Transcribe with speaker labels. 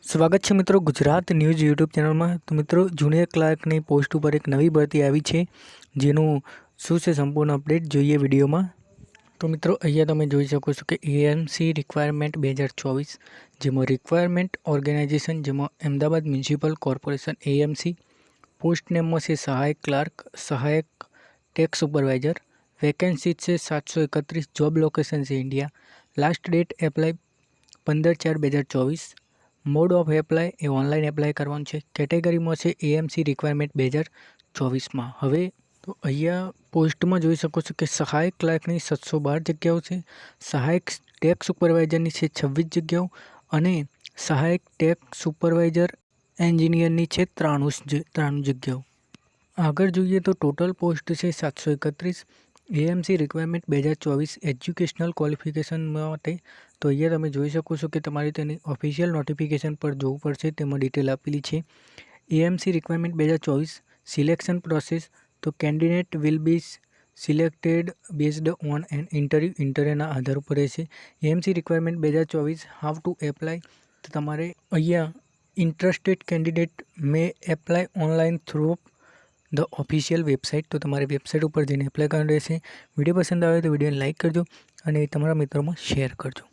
Speaker 1: સ્વાગત છે મિત્રો ગુજરાત ન્યૂઝ યુટ્યુબ ચેનલમાં। તો મિત્રો જુનિયર ક્લાર્કની પોસ્ટ ઉપર એક નવી ભરતી આવી છે, જેનું શું છે સંપૂર્ણ અપડેટ જોઈએ વિડીયોમાં। તો મિત્રો અહીંયા તમે જોઈ શકો છો કે એએમસી રિક્વાયરમેન્ટ 2024, જેમાં રિક્વાયરમેન્ટ ઓર્ગેનાઇઝેશન, જેમાં Ahmedabad municipal corporation AMC, post નેમમાં છે સહાયક ક્લાર્ક, સહાયક ટેક્સ સુપરવાઇઝર, વેકેન્સી છે 731, જોબ લોકેશન છે India, last date apply 15/4/2024, mode of apply એ ઓનલાઈન એપ્લાય કરવાનું છે। કેટેગરીમાં છે એએમસી રિક્વાયરમેન્ટ 2024માં। હવે તો અહીંયા પોસ્ટમાં જોઈ શકો છો કે સહાયક ક્લાર્કની 712 જગ્યાઓ છે, સહાયક ટેક્સ સુપરવાઇઝરની છે 26 જગ્યાઓ અને સહાયક ટેક્સ સુપરવાઇઝર એન્જિનિયરની છે 93 જગ્યાઓ। આગળ જોઈએ તો ટોટલ પોસ્ટ છે 731। એએમસી રિક્વાયરમેન્ટ 2024 એજ્યુકેશનલ ક્વોલિફિકેશન માટે તો અહીંયા તમે જોઈ શકો છો કે તમારે તેની ઓફિશિયલ નોટિફિકેશન પર જોવું પડશે, તેમાં ડિટેલ આપેલી છે। એએમસી રિક્વાયરમેન્ટ 2024 સિલેક્શન પ્રોસેસ, તો candidate will be selected based on an ઇન્ટરવ્યૂના આધાર ઉપર રહેશે। AMC requirement 2024 how to apply, તો તમારે અહીંયા interested candidate may apply online through the official website, તો તમારે વેબસાઇટ ઉપર જઈને એપ્લાય કરવાનું રહેશે। વિડીયો પસંદ આવે તો વિડીયોને લાઇક કરજો અને તમારા મિત્રોમાં શેર કરજો।